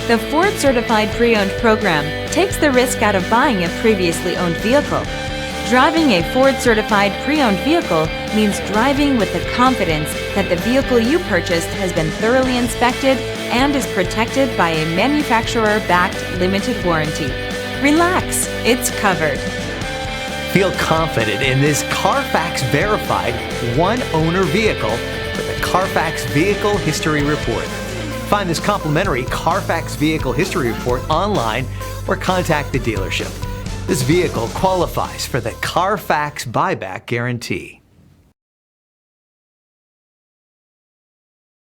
The Ford Certified Pre-Owned program takes the risk out of buying a previously owned vehicle. Driving a Ford Certified Pre-Owned vehicle means driving with the confidence that the vehicle you purchased has been thoroughly inspected and is protected by a manufacturer-backed limited warranty. Relax, it's covered. Feel confident in this Carfax verified one-owner vehicle with a Carfax Vehicle History Report. Find this complimentary Carfax Vehicle History Report online or contact the dealership. This vehicle qualifies for the Carfax Buyback Guarantee.